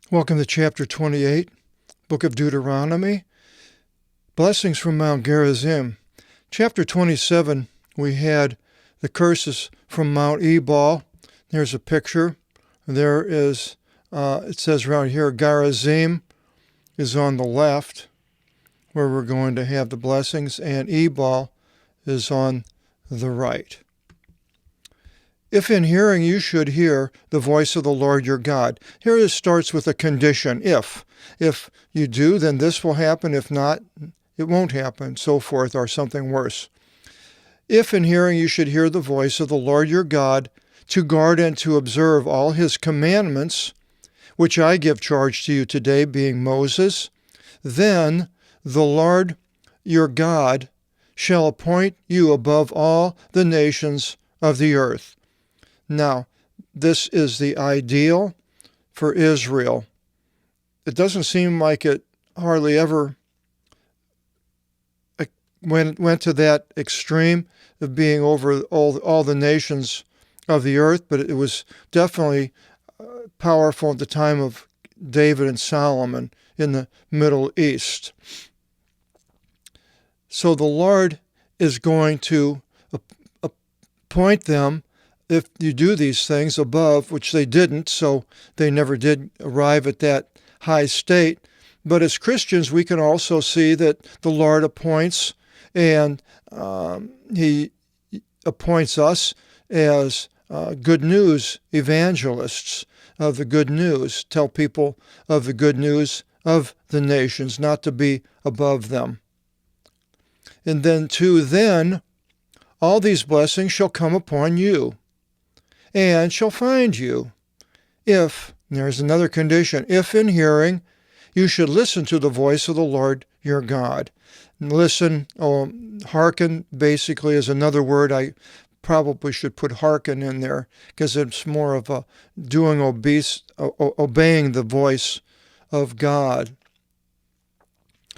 Welcome to chapter 28, book of Deuteronomy. Blessings from Mount Gerizim. Chapter 27, we had the curses from Mount Ebal. There's a picture. There is, it says around here, Gerizim is on the left, where we're going to have the blessings, and Ebal is on the right. If in hearing you should hear the voice of the Lord your God. Here it starts with a condition, if. If you do, then this will happen. If not, it won't happen, so forth, or something worse. If in hearing you should hear the voice of the Lord your God, to guard and to observe all his commandments, which I give charge to you today, being Moses, then the Lord your God shall appoint you above all the nations of the earth. Now, this is the ideal for Israel. It doesn't seem like it hardly ever went to that extreme of being over all the nations of the earth, but it was definitely powerful at the time of David and Solomon in the Middle East. So the Lord is going to appoint them, if you do these things, above, which they didn't, so they never did arrive at that high state. But as Christians, we can also see that the Lord appoints, and he appoints us as good news evangelists of the good news, tell people of the good news of the nations, not to be above them. And then all these blessings shall come upon you, and shall find you, if, there's another condition, if in hearing you should listen to the voice of the Lord your God. Listen, hearken, basically, is another word. I probably should put hearken in there, because it's more of a obeying the voice of God.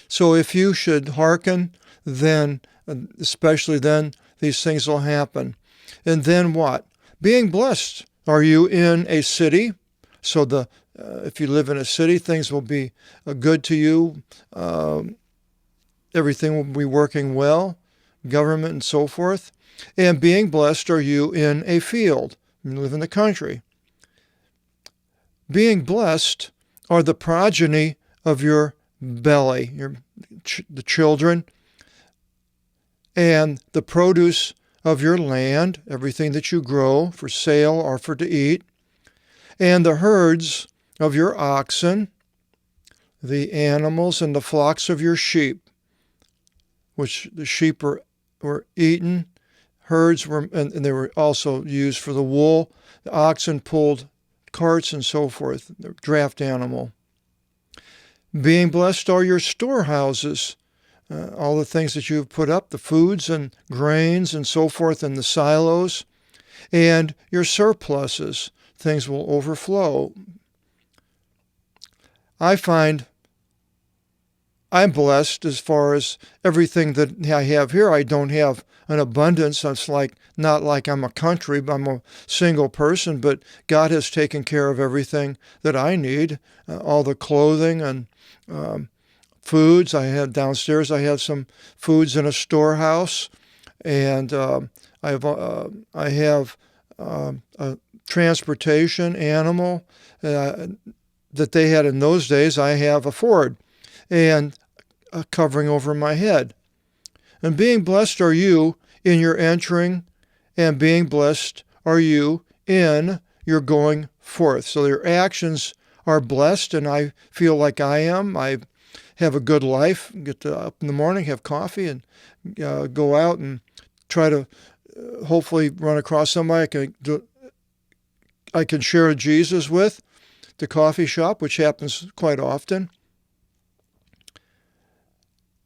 So if you should hearken, then, especially then, these things will happen. And then what? Being blessed are you in a city. So if you live in a city, things will be good to you. Everything will be working well, government and so forth. And being blessed are you in a field. You live in the country. Being blessed are the progeny of your belly, the children, and the produce of your land, everything that you grow for sale or for to eat, and the herds of your oxen, the animals and the flocks of your sheep, which the sheep were eaten, herds were, and they were also used for the wool. The oxen pulled carts and so forth, the draft animal. Being blessed are your storehouses, all the things that you've put up, the foods and grains and so forth in the silos, and your surpluses, things will overflow. I find I'm blessed as far as everything that I have here. I don't have an abundance. It's not like I'm a country, I'm a single person, but God has taken care of everything that I need, all the clothing and foods. I had downstairs, I have some foods in a storehouse, and I have a transportation animal that they had in those days. I have a Ford and a covering over my head. And being blessed are you in your entering, and being blessed are you in your going forth. So your actions are blessed, and I feel like I am. I have a good life, get up in the morning, have coffee, and go out and try to hopefully run across somebody I can share Jesus with, the coffee shop, which happens quite often.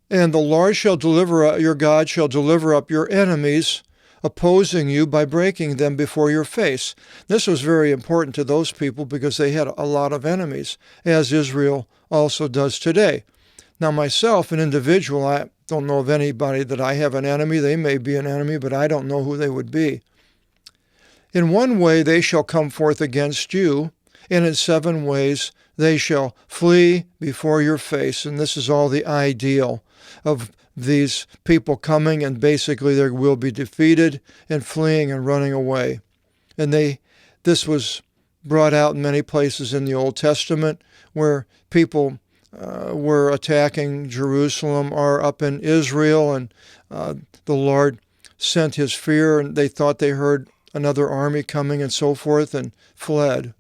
And the Lord your God shall deliver up your enemies, opposing you by breaking them before your face. This was very important to those people because they had a lot of enemies, as Israel also does today. Now myself, an individual, I don't know of anybody that I have an enemy. They may be an enemy, but I don't know who they would be. In one way they shall come forth against you, and in 7 ways they shall flee before your face. And this is all the ideal of these people coming, and basically they will be defeated and fleeing and running away. And this was brought out in many places in the Old Testament where people were attacking Jerusalem or up in Israel, and the Lord sent his fear, and they thought they heard another army coming and so forth, and fled,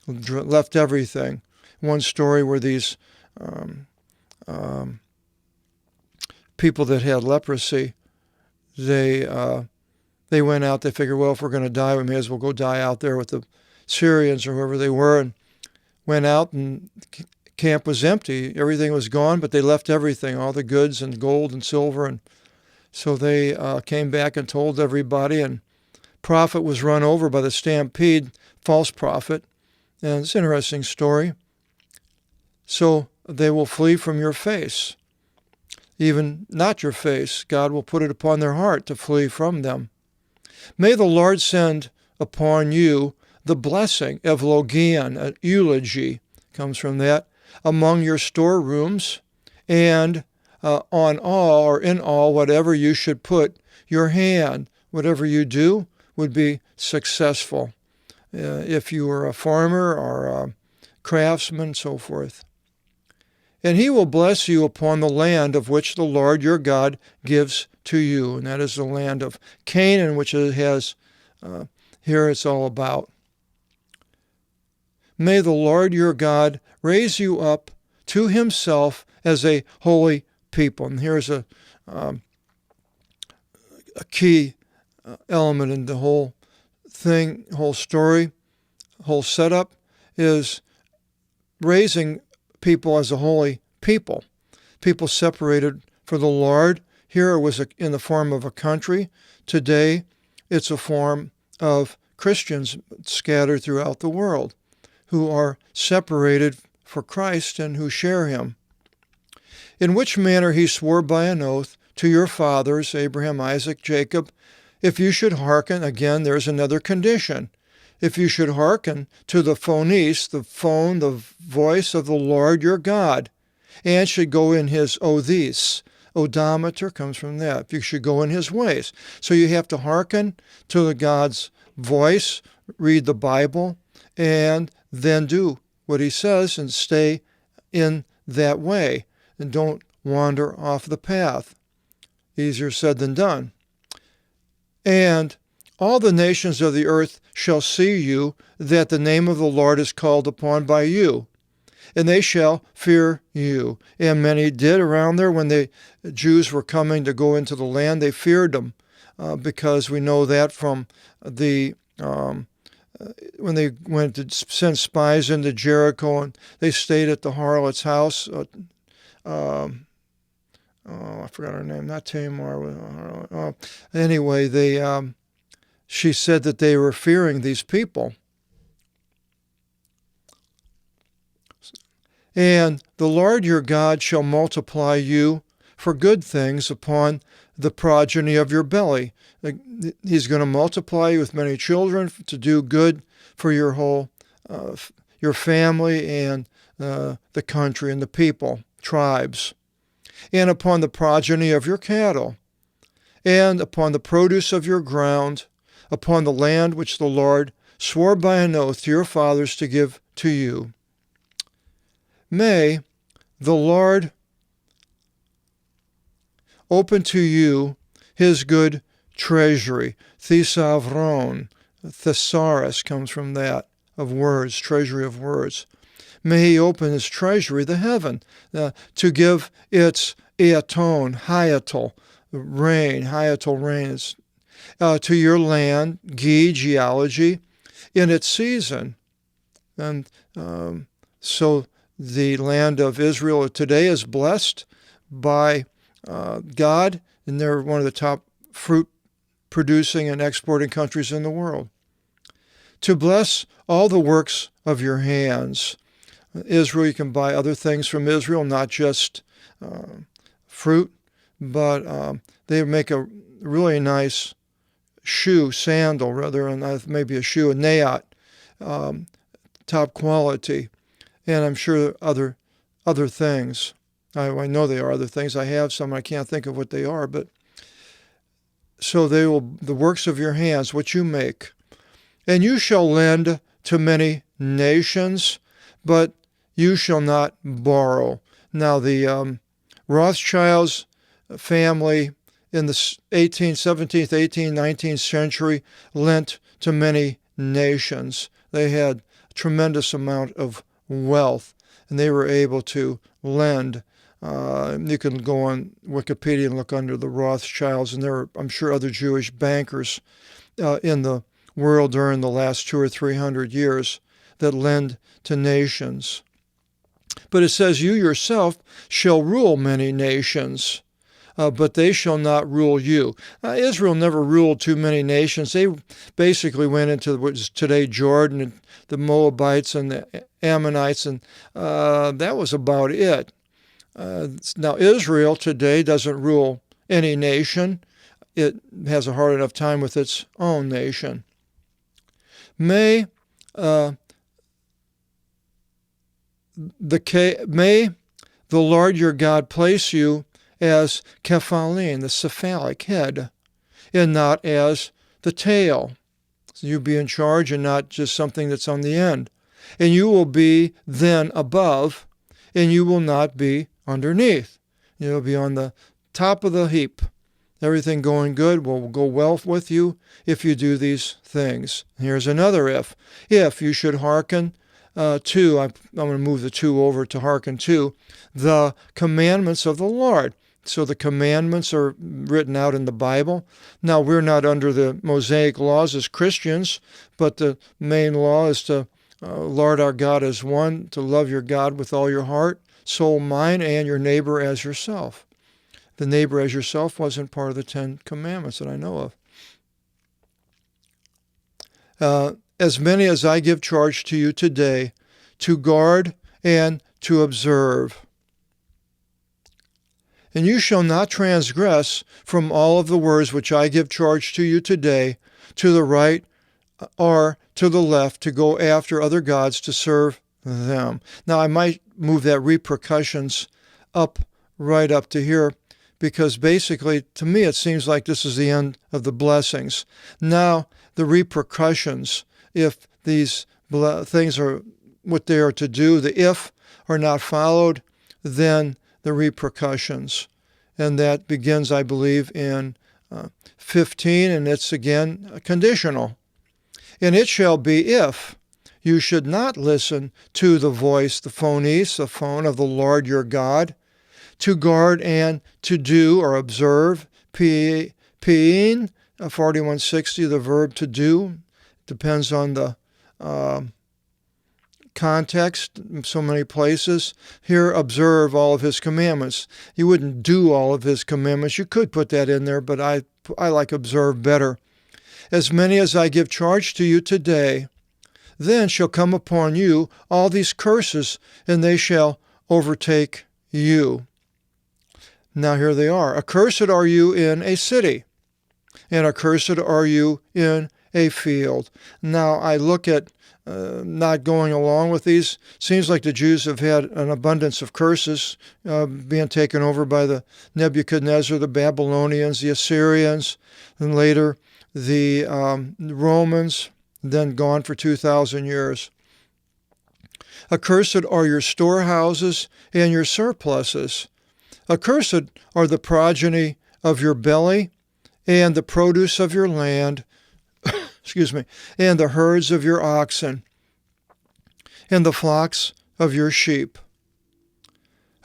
left everything. One story where these people that had leprosy, they went out, they figured, well, if we're going to die, we may as well go die out there with the Syrians or whoever they were, and went out, and camp was empty. Everything was gone, but they left everything, all the goods and gold and silver. And so they came back and told everybody, and prophet was run over by the stampede, false prophet. And it's an interesting story. So they will flee from your face. Even not your face, God will put it upon their heart to flee from them. May the Lord send upon you the blessing, evlogion, an eulogy, comes from that, among your storerooms, and on all or in all, whatever you should put your hand, whatever you do would be successful. If you were a farmer or a craftsman, so forth. And he will bless you upon the land of which the Lord your God gives to you. And that is the land of Canaan, which it has, here it's all about. May the Lord your God raise you up to himself as a holy people. And here's a key element in the whole thing, whole story, whole setup, is raising people as a holy people. People separated for the Lord. Here it was in the form of a country. Today it's a form of Christians scattered throughout the world who are separated for Christ and who share him. In which manner he swore by an oath to your fathers, Abraham, Isaac, Jacob, if you should hearken, again, there's another condition. If you should hearken to the phonis, the phone, the voice of the Lord your God, and should go in his odis. Odometer comes from that. If you should go in his ways. So you have to hearken to the God's voice, read the Bible, and then do what he says and stay in that way. And don't wander off the path. Easier said than done. And all the nations of the earth shall see you, that the name of the Lord is called upon by you, and they shall fear you. And many did around there when the Jews were coming to go into the land. They feared them because we know that from the when they went to send spies into Jericho, and they stayed at the harlot's house. I forgot her name, not Tamar. Anyway, she said that they were fearing these people. And the Lord your God shall multiply you for good things upon the progeny of your belly. He's going to multiply you with many children to do good for your whole, your family and the country and the people, tribes. And upon the progeny of your cattle, and upon the produce of your ground, upon the land which the Lord swore by an oath to your fathers to give to you. May the Lord open to you his good treasury. Thesavron, thesaurus comes from that, of words, treasury of words. May he open his treasury, the heaven, to give its eaton, hyatal, rain, hyatal rains, to your land, geology, in its season. And so the land of Israel today is blessed by God, and they're one of the top fruit producing and exporting countries in the world. To bless all the works of your hands. Israel, you can buy other things from Israel, not just fruit, but they make a really nice shoe, sandal rather, and maybe a shoe, a nayat, top quality. and I'm sure other things. I know they are other things. I have some. I can't think of what they are, but so they will, the works of your hands, which you make. And you shall lend to many nations, but you shall not borrow. Now, the Rothschilds family in the 18th, 17th, 18th, 19th century lent to many nations. They had a tremendous amount of wealth, and they were able to lend. You can go on Wikipedia and look under the Rothschilds, and there are, I'm sure, other Jewish bankers in the world during the last 200 or 300 years that lend to nations. But it says, you yourself shall rule many nations, but they shall not rule you. Israel never ruled too many nations. They basically went into what is today Jordan, and the Moabites and the Ammonites, and that was about it. Now, Israel today doesn't rule any nation. It has a hard enough time with its own nation. May the Lord your God place you as Kephalim, the cephalic head, and not as the tail. So you be in charge and not just something that's on the end. And you will be then above, and you will not be underneath. You'll be on the top of the heap. Everything going good will go well with you if you do these things. Here's another if. If you should hearken to, I'm going to move the to over to hearken to, the commandments of the Lord. So the commandments are written out in the Bible. Now, we're not under the Mosaic laws as Christians, but the main law is to Lord our God is one, to love your God with all your heart, soul, mind, and your neighbor as yourself. The neighbor as yourself wasn't part of the 10 Commandments that I know of. As many as I give charge to you today, to guard and to observe. And you shall not transgress from all of the words which I give charge to you today, to the right or to the left, to go after other gods to serve them. Now, I might move that repercussions right up to here, because basically, to me, it seems like this is the end of the blessings. Now, the repercussions, if these things are what they are to do, the if are not followed, then the repercussions. And that begins, I believe, in 15, and it's again conditional. And it shall be if you should not listen to the voice, the phones, the phone of the Lord your God, to guard and to do or observe, pein, 4160, the verb to do, depends on the context in so many places. Here, observe all of his commandments. You wouldn't do all of his commandments. You could put that in there, but I like observe better. As many as I give charge to you today, then shall come upon you all these curses, and they shall overtake you. Now here they are. Accursed are you in a city, and accursed are you in a field. Now I look at not going along with these. Seems like the Jews have had an abundance of curses being taken over by the Nebuchadnezzar, the Babylonians, the Assyrians, and later the Romans, then gone for 2,000 years. Accursed are your storehouses and your surpluses. Accursed are the progeny of your belly, and the produce of your land, and the herds of your oxen, and the flocks of your sheep.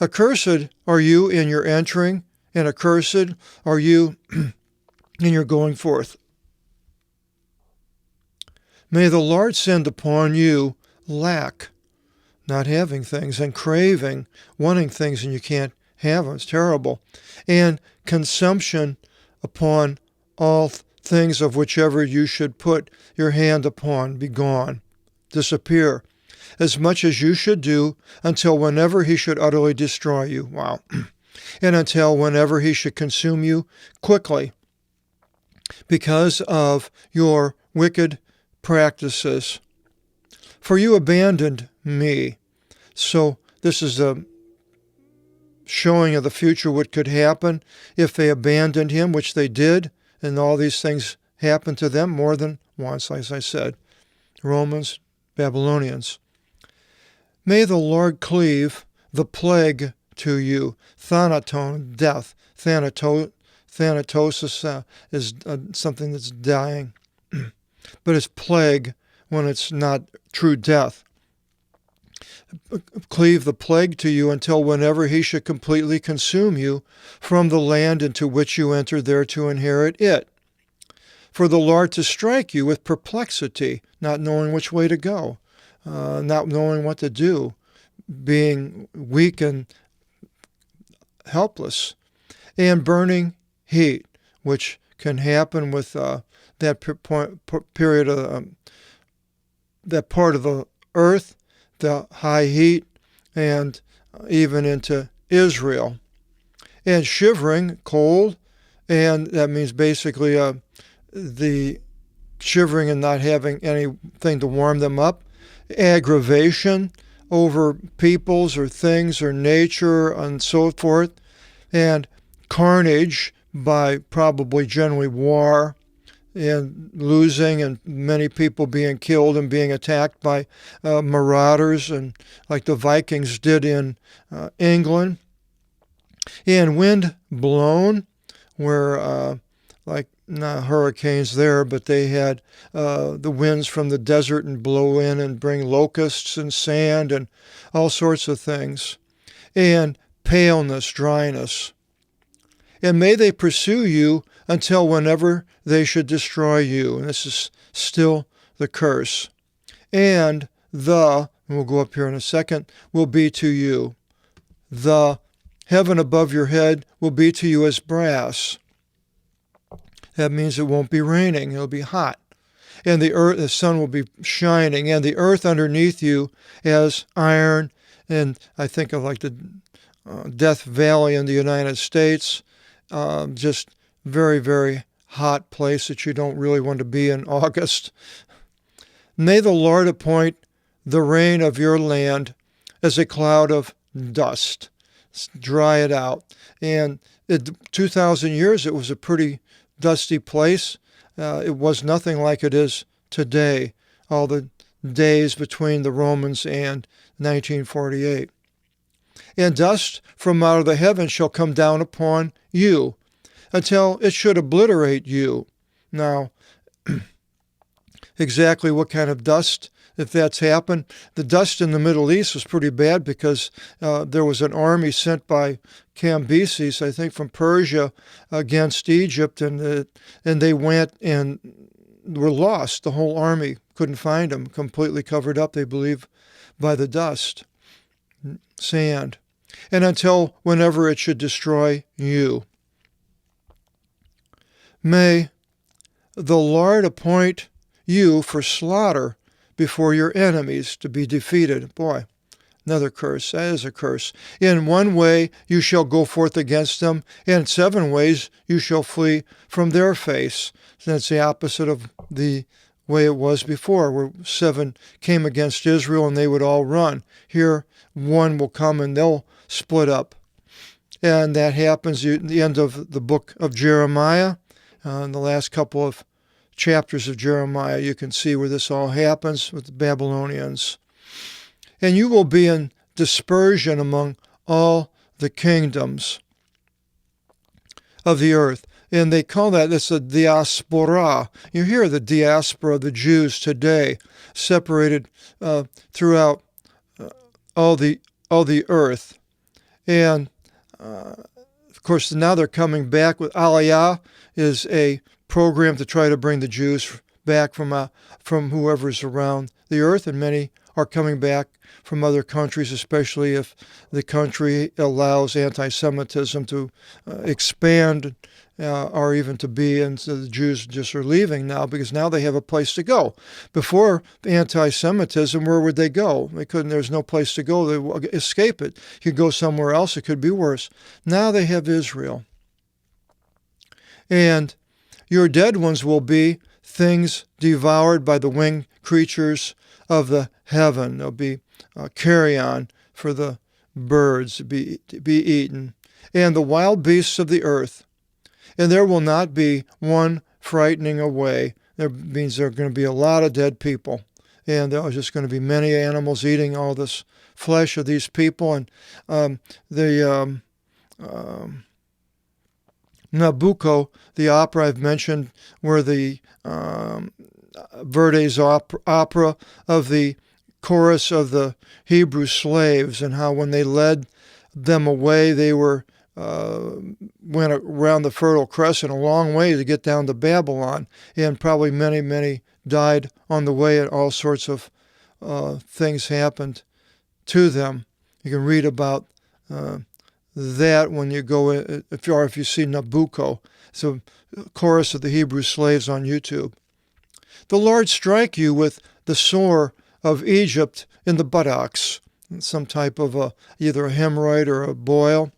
Accursed are you in your entering, and accursed are you in your going forth. May the Lord send upon you lack, not having things, and craving, wanting things, and you can't have them. It's terrible. And consumption upon all things of whichever you should put your hand upon, be gone, disappear, as much as you should do, until whenever he should utterly destroy you. Wow. And until whenever he should consume you quickly, because of your wicked practices. For you abandoned me, So this is a showing of the future, what could happen if they abandoned him, which they did, and all these things happened to them more than once, as I said. Romans, Babylonians. May the Lord cleave the plague to you. Thanaton, death. Thanatosis is something that's dying. But it's plague when it's not true death. Cleave the plague to you until whenever he should completely consume you from the land into which you enter there to inherit it. For the Lord to strike you with perplexity, not knowing which way to go, not knowing what to do, being weak and helpless, and burning heat, which can happen with that period of that part of the earth, the high heat, and even into Israel. And shivering, cold, and that means basically the shivering and not having anything to warm them up. Aggravation over peoples or things or nature and so forth. And carnage by probably generally war and losing, and many people being killed and being attacked by marauders, and like the Vikings did in England. And wind blown, where like not hurricanes there, but they had the winds from the desert and blow in and bring locusts and sand and all sorts of things. And paleness, dryness. And may they pursue you until whenever they should destroy you. And this is still the curse. And we'll go up here in a second, will be to you. The heaven above your head will be to you as brass. That means it won't be raining, it'll be hot. And the sun will be shining, and the earth underneath you as iron. And I think of like the Death Valley in the United States, just very, very hot place that you don't really want to be in August. May the Lord appoint the rain of your land as a cloud of dust. Dry it out. And 2,000 years, it was a pretty dusty place. It was nothing like it is today, all the days between the Romans and 1948. And dust from out of the heavens shall come down upon you, until it should obliterate you. Now, exactly what kind of dust, if that's happened? The dust in the Middle East was pretty bad because there was an army sent by Cambyses, I think from Persia, against Egypt, and they went and were lost. The whole army couldn't find them, completely covered up, they believe, by the dust, sand. And until whenever it should destroy you. May the Lord appoint you for slaughter before your enemies, to be defeated. Boy, another curse. That is a curse. In one way you shall go forth against them, and 7 ways you shall flee from their face. That's the opposite of the way it was before, where 7 came against Israel and they would all run. Here, 1 will come and they'll split up. And that happens at the end of the book of Jeremiah. In the last couple of chapters of Jeremiah, you can see where this all happens with the Babylonians. And you will be in dispersion among all the kingdoms of the earth. And they call this a diaspora. You hear the diaspora of the Jews today, separated throughout all the earth. And of course, now they're coming back with Aliyah, is a program to try to bring the Jews back from whoever's around the earth, and many are coming back from other countries, especially if the country allows anti-Semitism to expand or even to be, and so the Jews just are leaving now because now they have a place to go. Before anti-Semitism, where would they go? There's no place to go. They would escape it. You could go somewhere else, it could be worse. Now they have Israel. And your dead ones will be things devoured by the winged creatures of the heaven. There'll be carrion for the birds to be eaten, and the wild beasts of the earth. And there will not be one frightening away. That means there are going to be a lot of dead people. And there are just going to be many animals eating all this flesh of these people. And Nabucco, the opera I've mentioned, were the Verdi's opera of the chorus of the Hebrew slaves, and how when they led them away, they went around the Fertile Crescent a long way to get down to Babylon, and probably many, many died on the way, and all sorts of things happened to them. You can read about that when you go, if you see Nabucco. It's a chorus of the Hebrew slaves on YouTube. The Lord strike you with the sore of Egypt in the buttocks, some type of either a hemorrhoid or a boil,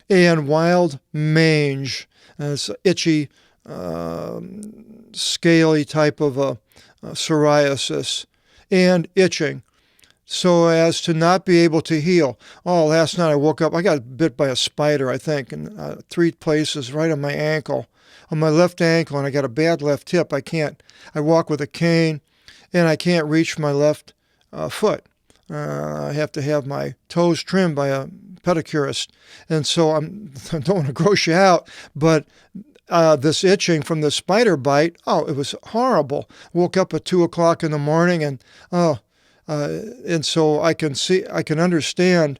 and wild mange, it's itchy, scaly type of psoriasis, and itching, so as to not be able to heal. Oh, last night I woke up, I got bit by a spider, I think, in 3 places, right on my ankle, on my left ankle, and I got a bad left hip. I walk with a cane, and I can't reach my left foot. I have to have my toes trimmed by a pedicurist, and so I don't want to gross you out, but this itching from the spider bite, it was horrible. Woke up at 2 o'clock in the morning, and so I can understand.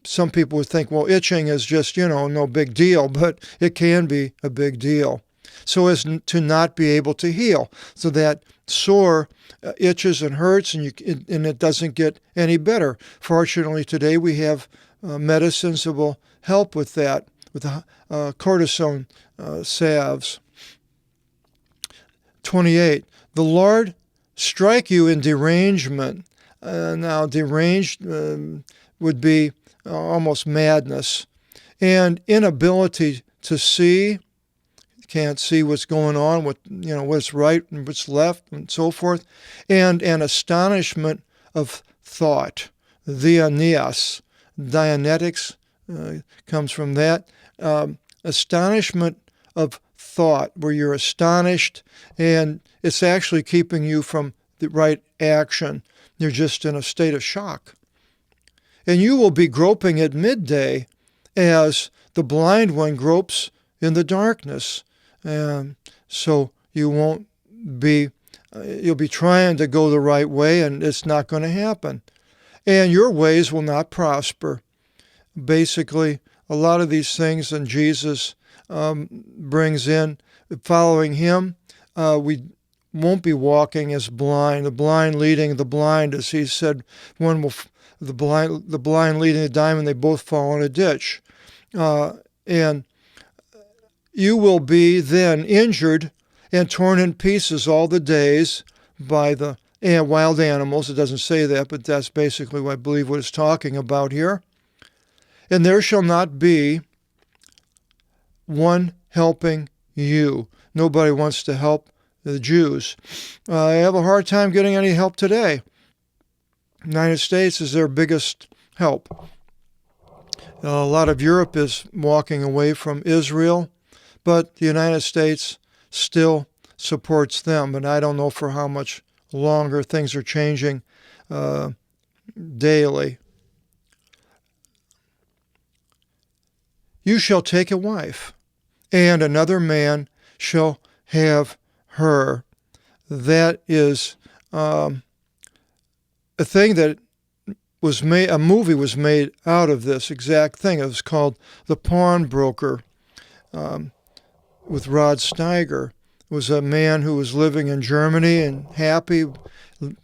Some people would think, well, itching is just, no big deal, but it can be a big deal. So as to not be able to heal, so that sore itches and hurts, and it doesn't get any better. Fortunately, today we have medicines that will help with that, with cortisone salves. 28. The Lord strike you in derangement. Now, deranged would be almost madness, and inability to see. Can't see what's going on, what's right and what's left, and so forth, and an astonishment of thought. Dianetics comes from that. Astonishment of thought, where you're astonished, and it's actually keeping you from the right action. You're just in a state of shock. And you will be groping at midday as the blind one gropes in the darkness. And so you'll be trying to go the right way, and it's not going to happen. And your ways will not prosper. Basically, a lot of these things, and Jesus brings in, following him, we won't be walking as blind, the blind leading the blind, as he said, the blind leading the diamond, they both fall in a ditch. And you will be then injured and torn in pieces all the days by the wild animals. It doesn't say that, but that's basically what I believe what it's talking about here. And there shall not be one helping you. Nobody wants to help the Jews. I have a hard time getting any help today. The United States is their biggest help. A lot of Europe is walking away from Israel, but the United States still supports them, and I don't know for how much longer. Things are changing daily. You shall take a wife, and another man shall have her. That is a thing that was made. A movie was made out of this exact thing. It was called The Pawnbroker, with Rod Steiger. It was a man who was living in Germany and happy. The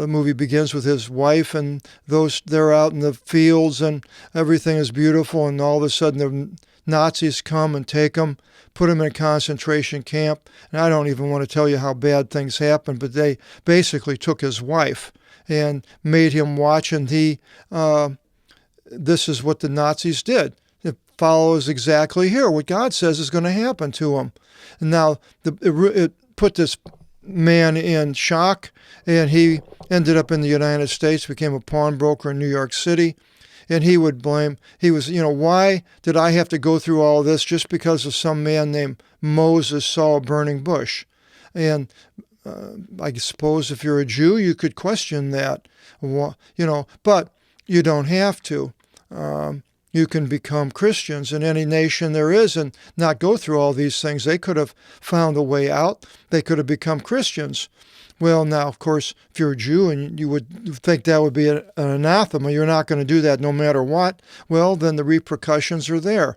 movie begins with his wife, and they're out in the fields, and everything is beautiful, and all of a sudden the Nazis come and take him, put him in a concentration camp. And I don't even want to tell you how bad things happened, but they basically took his wife and made him watch, and this is what the Nazis did. It follows exactly here what God says is going to happen to him. And now it put this man in shock, and he ended up in the United States, became a pawnbroker in New York City, and he would blame, why did I have to go through all this just because of some man named Moses saw a burning bush? And I suppose if you're a Jew, you could question that, but you don't have to. You can become Christians in any nation there is and not go through all these things. They could have found a way out. They could have become Christians. Well, now, of course, if you're a Jew and you would think that would be an anathema, you're not going to do that no matter what, well, then the repercussions are there.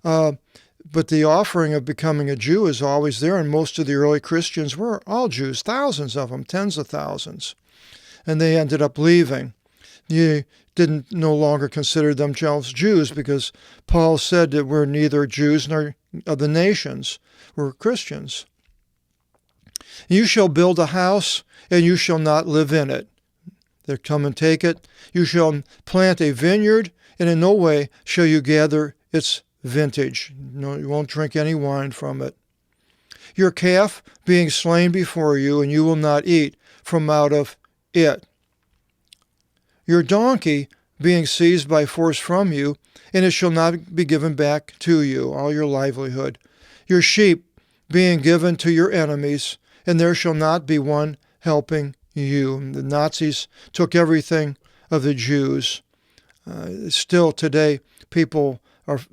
But the offering of becoming a Jew is always there, and most of the early Christians were all Jews, thousands of them, tens of thousands. And they ended up leaving. You didn't no longer consider themselves Jews because Paul said that we're neither Jews nor of the nations. We're Christians. You shall build a house, and you shall not live in it. They come and take it. You shall plant a vineyard, and in no way shall you gather its vintage. No, you won't drink any wine from it. Your calf being slain before you, and you will not eat from out of it. Your donkey being seized by force from you, and it shall not be given back to you, all your livelihood. Your sheep being given to your enemies, and there shall not be one helping you. The Nazis took everything of the Jews. Still today, the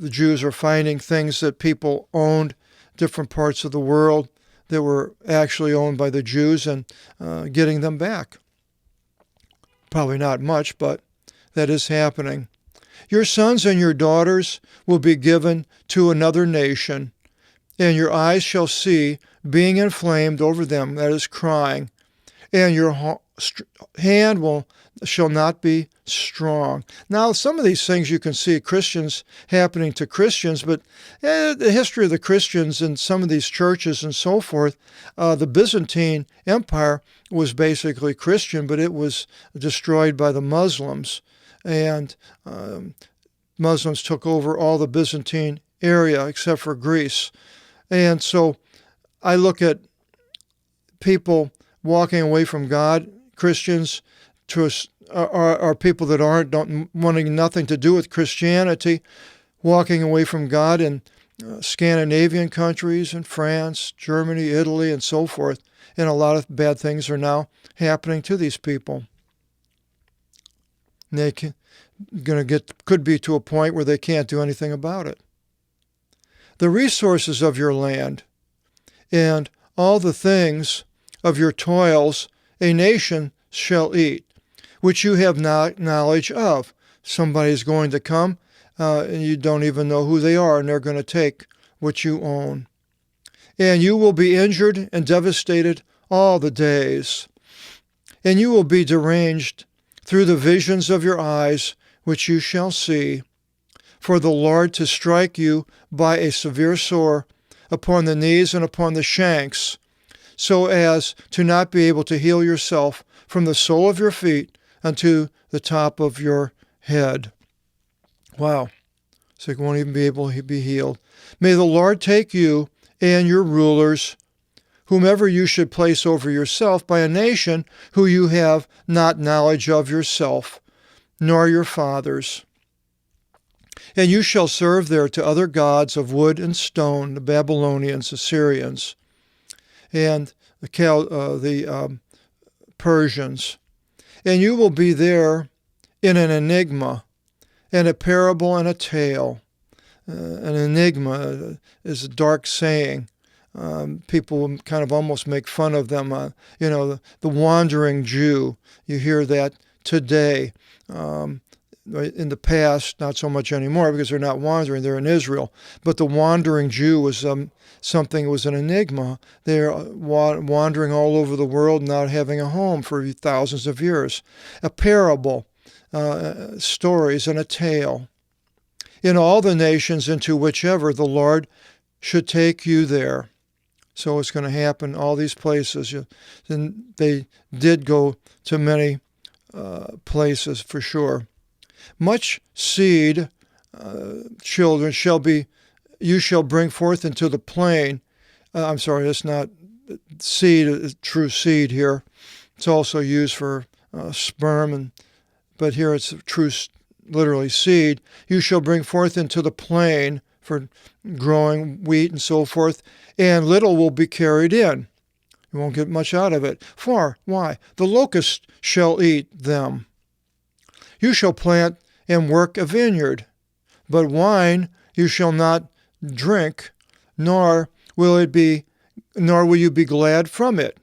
Jews are finding things that people owned, different parts of the world that were actually owned by the Jews, and getting them back. Probably not much, but that is happening. Your sons and your daughters will be given to another nation, and your eyes shall see, being inflamed over them, that is crying, and your hand shall not be strong. Now, some of these things you can see Christians happening to Christians, but the history of the Christians in some of these churches and so forth, the Byzantine Empire was basically Christian, but it was destroyed by the Muslims, and Muslims took over all the Byzantine area except for Greece. And so I look at people walking away from God, Christians, are people that don't wanting nothing to do with Christianity, walking away from God in Scandinavian countries and France, Germany, Italy, and so forth. And a lot of bad things are now happening to these people. And they could be to a point where they can't do anything about it. The resources of your land and all the things of your toils a nation shall eat, which you have not knowledge of. Somebody's going to come, and you don't even know who they are, and they're going to take what you own. And you will be injured and devastated all the days. And you will be deranged through the visions of your eyes, which you shall see. For the Lord to strike you by a severe sore upon the knees and upon the shanks, so as to not be able to heal yourself from the sole of your feet unto the top of your head. Wow. So you won't even be able to be healed. May the Lord take you and your rulers, whomever you should place over yourself, by a nation who you have not knowledge of yourself, nor your fathers. And you shall serve there to other gods of wood and stone, the Babylonians, Assyrians, and the Persians. And you will be there in an enigma, and a parable and a tale. An enigma is a dark saying. People kind of almost make fun of them. The wandering Jew. You hear that today. In the past, not so much anymore because they're not wandering, they're in Israel. But the wandering Jew was something, it was an enigma. They're wandering all over the world, not having a home for thousands of years. A parable, stories, and a tale. In all the nations into whichever the Lord should take you there. So it's going to happen, all these places. And they did go to many places for sure. Much seed, children, you shall bring forth into the plain. That's not seed, true seed here. It's also used for sperm, but here it's true, literally seed. You shall bring forth into the plain for growing wheat and so forth, and little will be carried in. You won't get much out of it. For, why? The locust shall eat them. You shall plant and work a vineyard, but wine you shall not drink, nor will you be glad from it.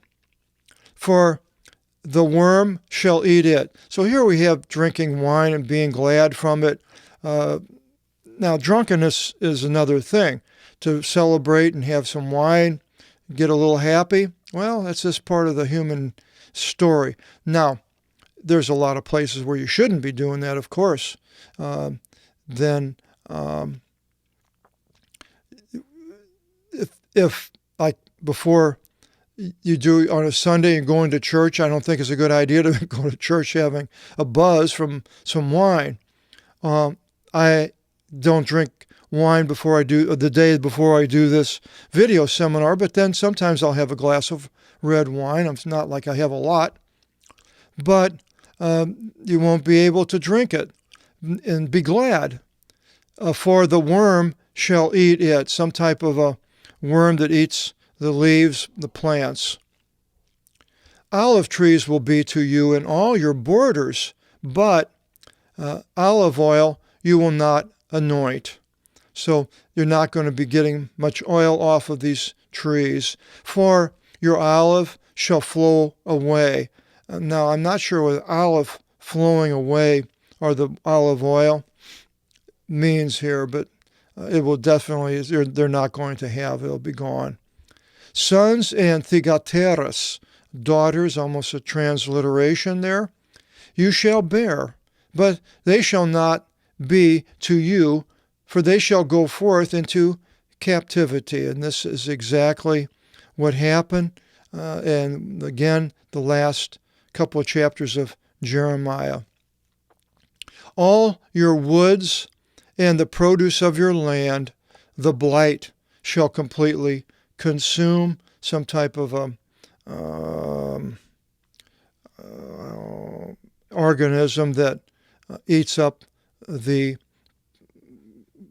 For the worm shall eat it. So here we have drinking wine and being glad from it. Now, drunkenness is another thing. To celebrate and have some wine, get a little happy, well, that's just part of the human story. Now, there's a lot of places where you shouldn't be doing that, of course. If like before you do on a Sunday and going to church, I don't think it's a good idea to go to church having a buzz from some wine. I don't drink wine before I do the day before I do this video seminar, but then sometimes I'll have a glass of red wine. It's not like I have a lot, but you won't be able to drink it and be glad. For the worm shall eat it, some type of a worm that eats the leaves, the plants. Olive trees will be to you in all your borders, but olive oil you will not anoint. So you're not going to be getting much oil off of these trees. For your olive shall flow away. Now, I'm not sure what olive flowing away or the olive oil means here, but it will definitely, they're not going to have, it'll be gone. Sons and thigateras, daughters, almost a transliteration there, you shall bear, but they shall not be to you, for they shall go forth into captivity. And this is exactly what happened. And again, the last couple of chapters of Jeremiah. All your woods and the produce of your land, the blight shall completely consume, some type of organism that eats up the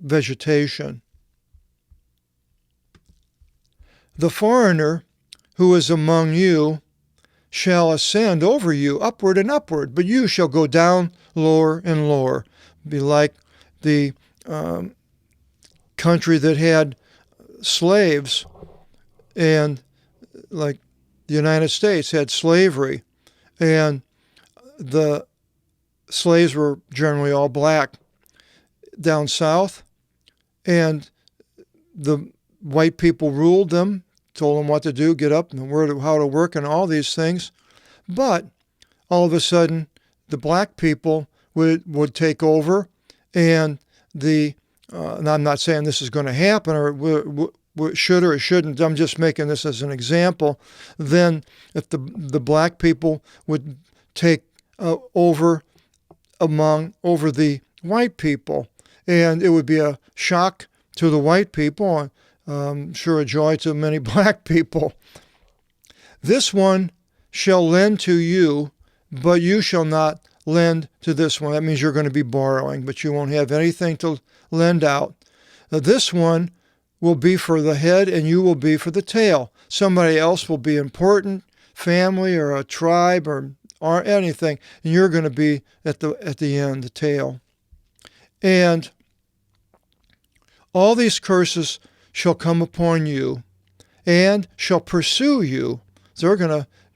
vegetation. The foreigner who is among you shall ascend over you upward and upward, but you shall go down lower and lower. Be like the country that had slaves, and like the United States had slavery, and the slaves were generally all black down south, and the white people ruled them, told them what to do, get up, and how to work, and all these things. But all of a sudden, the black people would take over, and and I'm not saying this is going to happen, or should or it shouldn't. I'm just making this as an example. Then, if the black people would take over the white people, and it would be a shock to the white people, and sure a joy to many black people. This one shall lend to you, but you shall not lend to this one. That means you're going to be borrowing, but you won't have anything to lend out. This one will be for the head, and you will be for the tail. Somebody else will be important, family or a tribe or anything, and you're going to be at the end, the tail. And all these curses shall come upon you and shall pursue you. So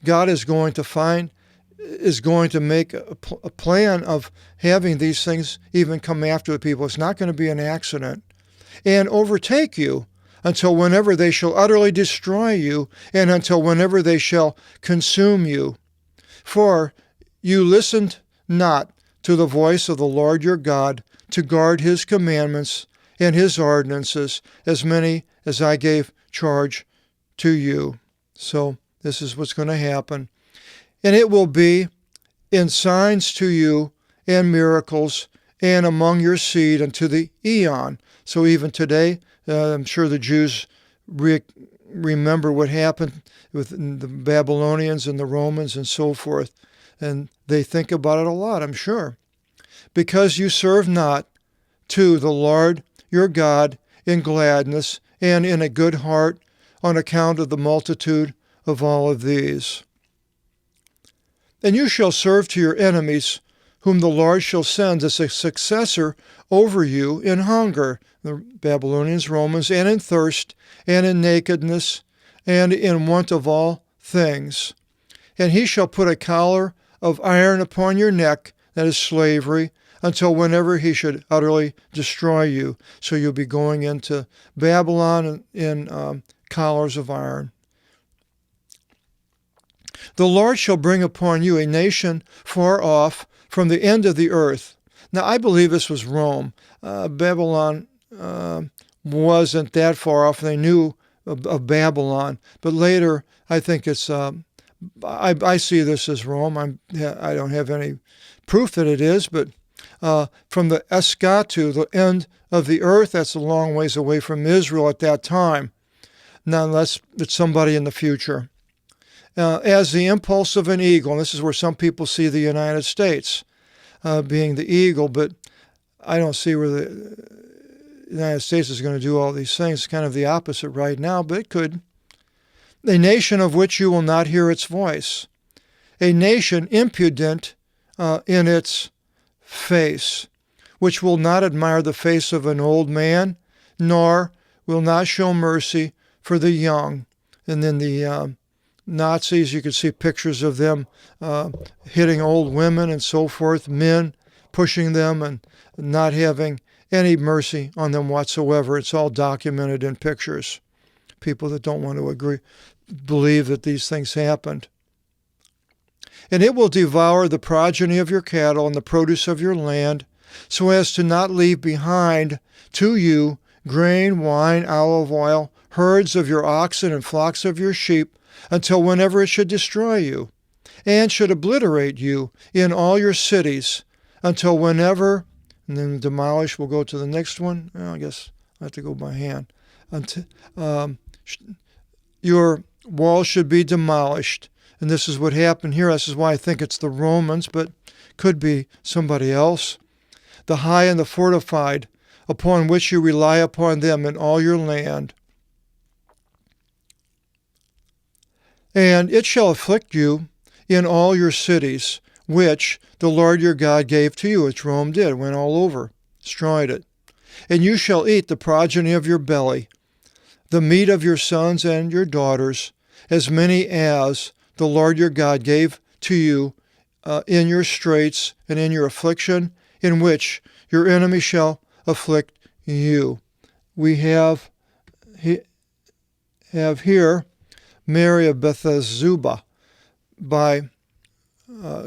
God is going to make a plan of having these things even come after the people. It's not going to be an accident. And overtake you until whenever they shall utterly destroy you, and until whenever they shall consume you. For you listened not to the voice of the Lord your God to guard his commandments and his ordinances, as many as I gave charge to you. So this is what's going to happen. And it will be in signs to you and miracles and among your seed unto the eon. So even today, I'm sure the Jews remember what happened with the Babylonians and the Romans and so forth. And they think about it a lot, I'm sure. Because you serve not to the Lord your God in gladness and in a good heart on account of the multitude of all of these. And you shall serve to your enemies, whom the Lord shall send as a successor over you in hunger, the Babylonians, Romans, and in thirst, and in nakedness, and in want of all things. And he shall put a collar of iron upon your neck, that is slavery, until whenever he should utterly destroy you. So you'll be going into Babylon in collars of iron. The Lord shall bring upon you a nation far off from the end of the earth. Now, I believe this was Rome. Babylon wasn't that far off. They knew of Babylon. But later, I think it's, I see this as Rome. I don't have any proof that it is, but from the Escatu, the end of the earth, that's a long ways away from Israel at that time. Now, unless it's somebody in the future. As the impulse of an eagle, and this is where some people see the United States being the eagle, but I don't see where the United States is going to do all these things. It's kind of the opposite right now, but it could. A nation of which you will not hear its voice. A nation impudent in its face, which will not admire the face of an old man, nor will not show mercy for the young. And then the Nazis, you could see pictures of them hitting old women and so forth, men pushing them and not having any mercy on them whatsoever. It's all documented in pictures. People that don't want to believe that these things happened. And it will devour the progeny of your cattle and the produce of your land, so as to not leave behind to you grain, wine, olive oil, herds of your oxen and flocks of your sheep, until whenever it should destroy you, and should obliterate you in all your cities, until whenever, and then demolish, we'll go to the next one. Well, I guess I have to go by hand. Until your walls should be demolished. And this is what happened here. This is why I think it's the Romans, but could be somebody else. The high and the fortified, upon which you rely upon them in all your land. And it shall afflict you in all your cities, which the Lord your God gave to you, which Rome did, went all over, destroyed it. And you shall eat the progeny of your belly, the meat of your sons and your daughters, as many as the Lord your God gave to you in your straits and in your affliction, in which your enemy shall afflict you. We have here Mary of Bethzubah by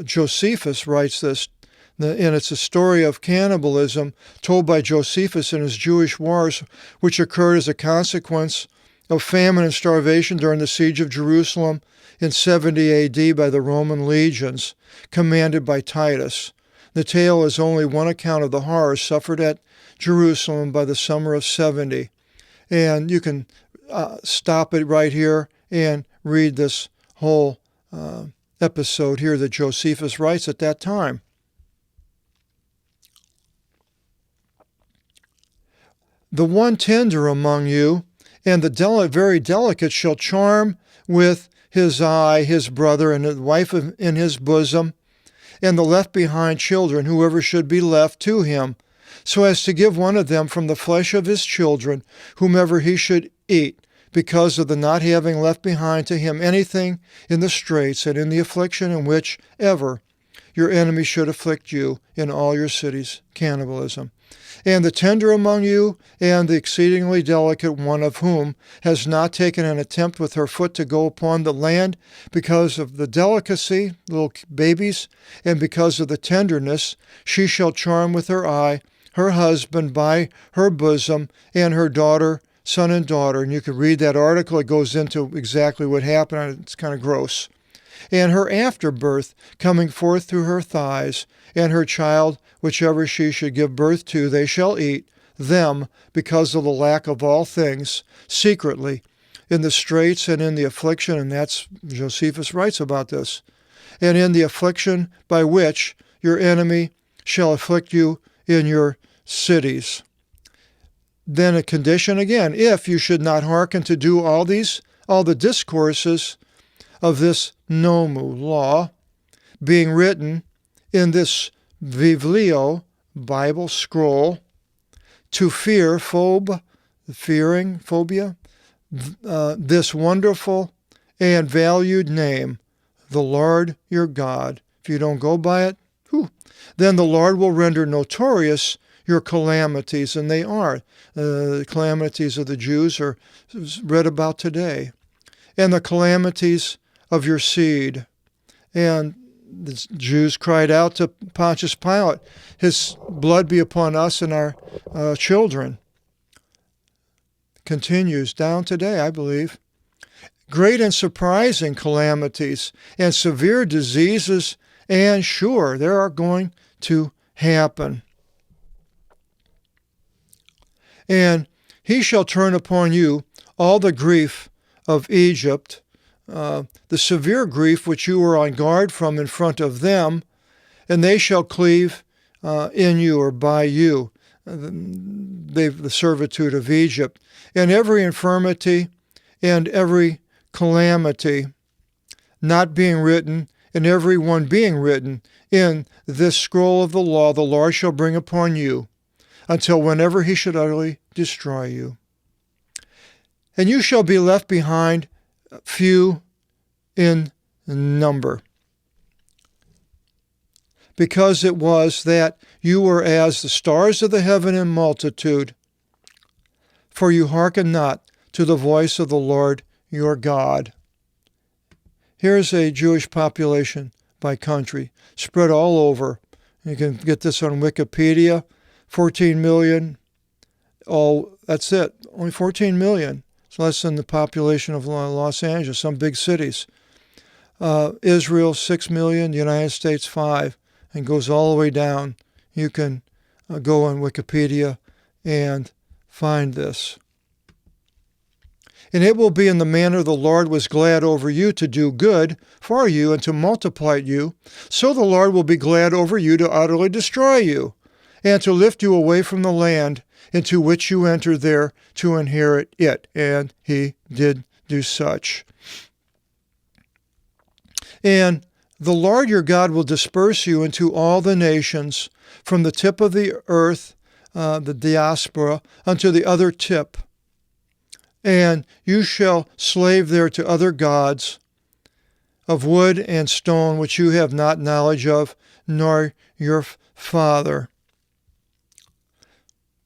Josephus writes this, and it's a story of cannibalism told by Josephus in his Jewish wars, which occurred as a consequence of famine and starvation during the siege of Jerusalem in 70 A.D. by the Roman legions, commanded by Titus. The tale is only one account of the horrors suffered at Jerusalem by the summer of 70. And you can stop it right here and read this whole episode here that Josephus writes at that time. The one tender among you, and the very delicate, shall charm with his eye his brother, and his wife in his bosom, and the left behind children, whoever should be left to him, so as to give one of them from the flesh of his children, whomever he should eat, because of the not having left behind to him anything in the straits and in the affliction in which ever your enemy should afflict you in all your cities, cannibalism. And the tender among you, and the exceedingly delicate one of whom has not taken an attempt with her foot to go upon the land because of the delicacy, little babies, and because of the tenderness, she shall charm with her eye her husband by her bosom, and her daughter, son and daughter. And you can read that article. It goes into exactly what happened. It's kind of gross. And her afterbirth coming forth through her thighs, and her child, whichever she should give birth to, they shall eat them because of the lack of all things secretly, in the straits and in the affliction, and that's, Josephus writes about this, and in the affliction by which your enemy shall afflict you in your cities. Then a condition again, if you should not hearken to do all the discourses of this nomu, law, being written in this Biblio, Bible scroll, to fear, fearing, phobia, this wonderful and valued name, the Lord your God. If you don't go by it, then the Lord will render notorious your calamities, and they are. The calamities of the Jews are read about today, and the calamities of your seed. And the Jews cried out to Pontius Pilate, his blood be upon us and our children. Continues down today, I believe. Great and surprising calamities and severe diseases, and sure, they are going to happen. And he shall turn upon you all the grief of Egypt, the severe grief which you were on guard from in front of them, and they shall cleave in you or by you, the servitude of Egypt, and every infirmity and every calamity not being written, and every one being written in this scroll of the law, the Lord shall bring upon you, until whenever he should utterly destroy you. And you shall be left behind few in number, because it was that you were as the stars of the heaven in multitude, for you hearken not to the voice of the Lord your God. Here's a Jewish population by country, spread all over. You can get this on Wikipedia. 14 million. Oh, that's it. Only 14 million. It's less than the population of Los Angeles, some big cities. Israel, 6 million. The United States, 5. And goes all the way down. You can go on Wikipedia and find this. And it will be in the manner the Lord was glad over you to do good for you and to multiply you. So the Lord will be glad over you to utterly destroy you, and to lift you away from the land into which you enter there to inherit it. And he did do such. And the Lord your God will disperse you into all the nations, from the tip of the earth, the diaspora, unto the other tip. And you shall slave there to other gods of wood and stone, which you have not knowledge of, nor your father.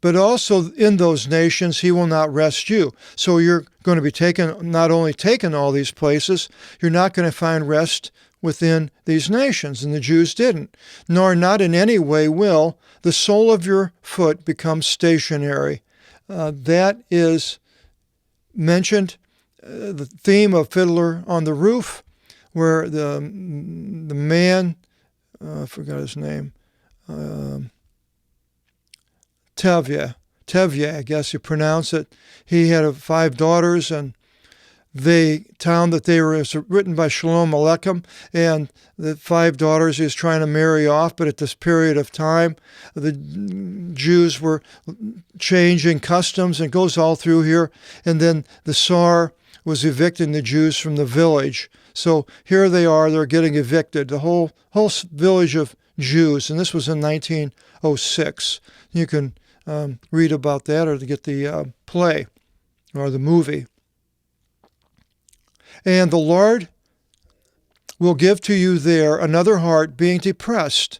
But also in those nations he will not rest you. So you're going to be not only taken all these places, you're not going to find rest within these nations. And the Jews didn't. Nor not in any way will the sole of your foot become stationary. That is mentioned, the theme of Fiddler on the Roof, where the man, I forgot his name, Tevye, I guess you pronounce it. He had 5 daughters, and the town that they were, it was written by Shalom Aleichem, and the 5 daughters he was trying to marry off, but at this period of time, the Jews were changing customs, and it goes all through here, and then the Tsar was evicting the Jews from the village. So here they are, they're getting evicted, the whole village of Jews, and this was in 1906. You can read about that or to get the play or the movie. And the Lord will give to you there another heart, being depressed.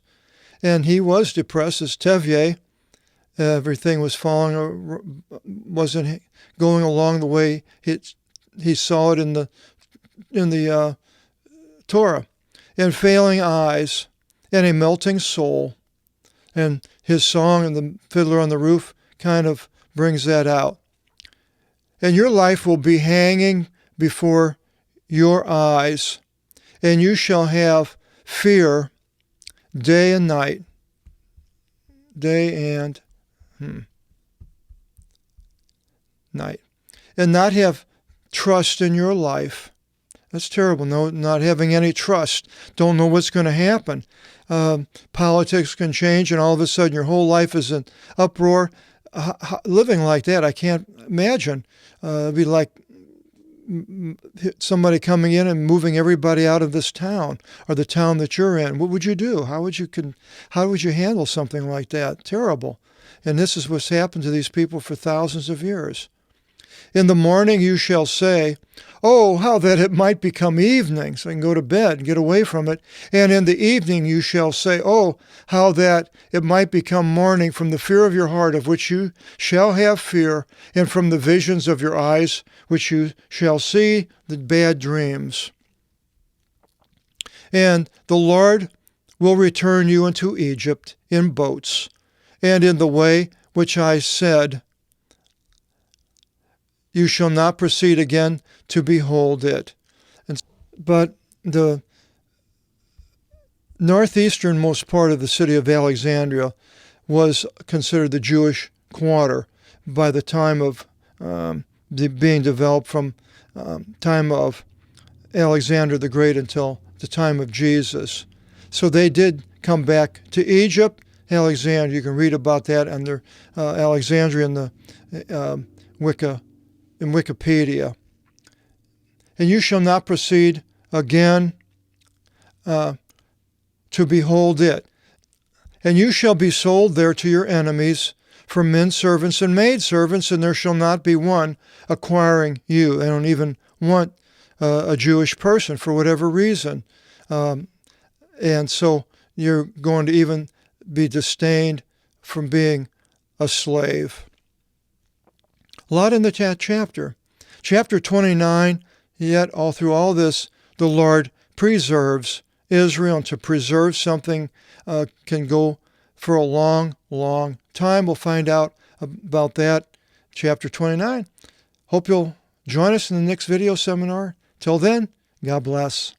And he was depressed as Tevye. Everything was wasn't going along the way he saw it in the Torah. And failing eyes and a melting soul. And his song and the Fiddler on the Roof kind of brings that out. And your life will be hanging before your eyes, and you shall have fear day and night. Day and night. And not have trust in your life. That's terrible. No, not having any trust. Don't know what's going to happen. Politics can change, and all of a sudden your whole life is in uproar. Living like that, I can't imagine. It'd be like somebody coming in and moving everybody out of this town or the town that you're in. What would you do? How would you handle something like that? Terrible. And this is what's happened to these people for thousands of years. In the morning you shall say, "Oh, how that it might become evening," so I can go to bed and get away from it. And in the evening you shall say, "Oh, how that it might become morning from the fear of your heart, of which you shall have fear, and from the visions of your eyes, which you shall see the bad dreams. And the Lord will return you into Egypt in boats, and in the way which I said, you shall not proceed again to behold it." But the northeasternmost part of the city of Alexandria was considered the Jewish quarter by the time of being developed from time of Alexander the Great until the time of Jesus. So they did come back to Egypt, Alexandria. You can read about that under Alexandria in the Wikipedia. "And you shall not proceed again to behold it. And you shall be sold there to your enemies for men servants and maid servants, and there shall not be one acquiring you." They don't even want a Jewish person for whatever reason. And so you're going to even be disdained from being a slave. A lot in the chapter. Chapter 29, yet all through all this, the Lord preserves Israel, and to preserve something can go for a long, long time. We'll find out about that, chapter 29. Hope you'll join us in the next video seminar. Till then, God bless.